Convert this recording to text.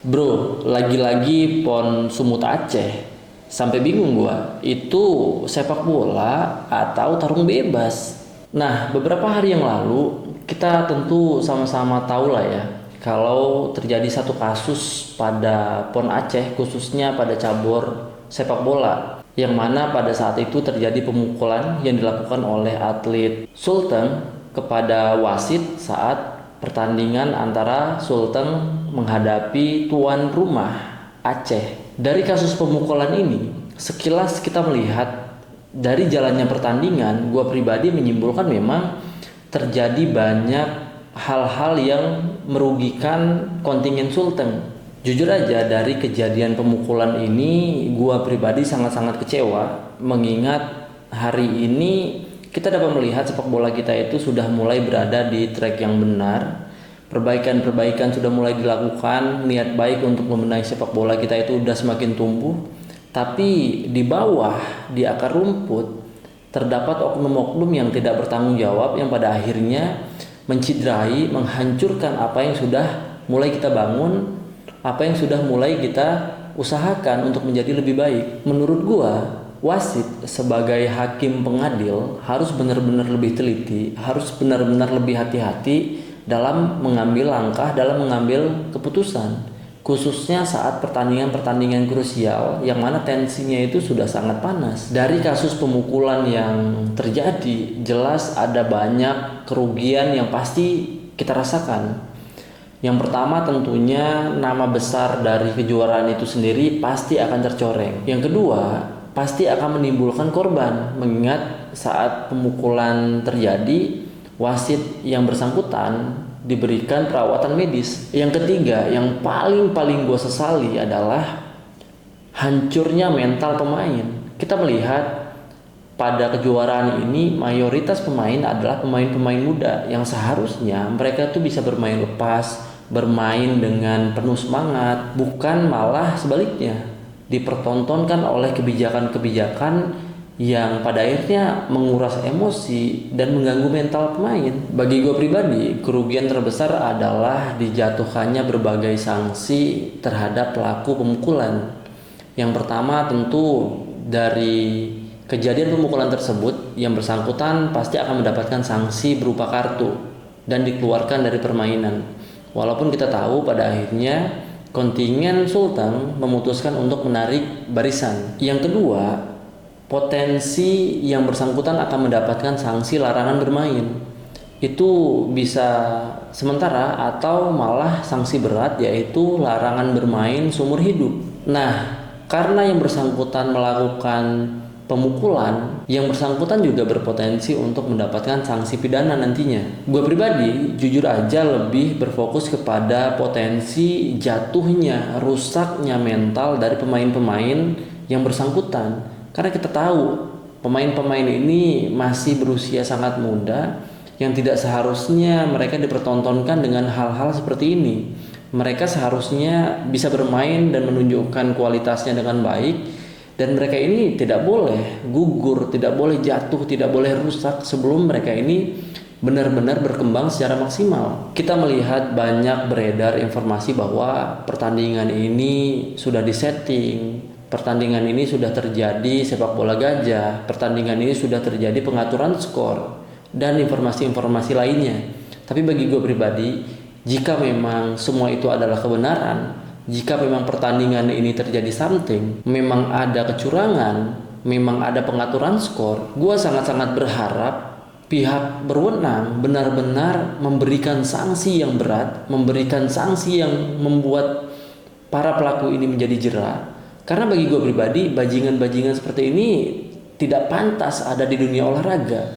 Bro, lagi-lagi PON Sumut Aceh. Sampai bingung gua, itu sepak bola atau tarung bebas. Nah, beberapa hari yang lalu kita tentu sama-sama tahu lah ya, kalau terjadi satu kasus pada PON Aceh, khususnya pada cabur sepak bola, yang mana pada saat itu terjadi pemukulan yang dilakukan oleh atlet Sulteng kepada wasit saat pertandingan antara Sulteng menghadapi tuan rumah Aceh. Dari kasus pemukulan ini, sekilas kita melihat dari jalannya pertandingan, gua pribadi menyimpulkan memang terjadi banyak hal-hal yang merugikan kontingen Sulteng. Jujur aja, dari kejadian pemukulan ini gua pribadi sangat-sangat kecewa, mengingat hari ini kita dapat melihat sepak bola kita itu sudah mulai berada di track yang benar. Perbaikan-perbaikan sudah mulai dilakukan, niat baik untuk membenahi sepak bola kita itu sudah semakin tumbuh. Tapi di bawah, di akar rumput, terdapat oknum-oknum yang tidak bertanggung jawab, yang pada akhirnya mencidrai, menghancurkan apa yang sudah mulai kita bangun, apa yang sudah mulai kita usahakan untuk menjadi lebih baik. Menurut gua, wasit sebagai hakim pengadil harus benar-benar lebih teliti, harus benar-benar lebih hati-hati dalam mengambil langkah, dalam mengambil keputusan, khususnya saat pertandingan-pertandingan krusial yang mana tensinya itu sudah sangat panas. Dari kasus pemukulan yang terjadi, jelas ada banyak kerugian yang pasti kita rasakan. Yang pertama tentunya nama besar dari kejuaraan itu sendiri pasti akan tercoreng. Yang kedua, pasti akan menimbulkan korban, mengingat saat pemukulan terjadi, wasit yang bersangkutan diberikan perawatan medis. Yang ketiga, yang paling gue sesali adalah hancurnya mental pemain. Kita melihat pada kejuaraan ini mayoritas pemain adalah pemain-pemain muda yang seharusnya mereka tuh bisa bermain lepas, bermain dengan penuh semangat, bukan malah sebaliknya dipertontonkan oleh kebijakan-kebijakan yang pada akhirnya menguras emosi dan mengganggu mental pemain. Bagi gue pribadi, kerugian terbesar adalah dijatuhkannya berbagai sanksi terhadap pelaku pemukulan. Yang pertama tentu dari kejadian pemukulan tersebut, yang bersangkutan pasti akan mendapatkan sanksi berupa kartu dan dikeluarkan dari permainan. Walaupun kita tahu pada akhirnya kontingen Sulteng memutuskan untuk menarik barisan. Yang kedua, potensi yang bersangkutan akan mendapatkan sanksi larangan bermain. Itu bisa sementara atau malah sanksi berat, yaitu larangan bermain seumur hidup. Nah, karena yang bersangkutan melakukan pemukulan, yang bersangkutan juga berpotensi untuk mendapatkan sanksi pidana nantinya. Gue pribadi jujur aja lebih berfokus kepada potensi jatuhnya, rusaknya mental dari pemain-pemain yang bersangkutan. Karena kita tahu pemain-pemain ini masih berusia sangat muda, yang tidak seharusnya mereka dipertontonkan dengan hal-hal seperti ini. Mereka seharusnya bisa bermain dan menunjukkan kualitasnya dengan baik. Dan mereka ini tidak boleh gugur, tidak boleh jatuh, tidak boleh rusak sebelum mereka ini benar-benar berkembang secara maksimal. Kita melihat banyak beredar informasi bahwa pertandingan ini sudah disetting, pertandingan ini sudah terjadi sepak bola gajah, pertandingan ini sudah terjadi pengaturan skor, dan informasi-informasi lainnya. Tapi bagi gue pribadi, jika memang semua itu adalah kebenaran, jika memang pertandingan ini terjadi something, memang ada kecurangan, memang ada pengaturan skor, gue sangat-sangat berharap pihak berwenang benar-benar memberikan sanksi yang berat, memberikan sanksi yang membuat para pelaku ini menjadi jera. Karena bagi gue pribadi, bajingan-bajingan seperti ini tidak pantas ada di dunia olahraga.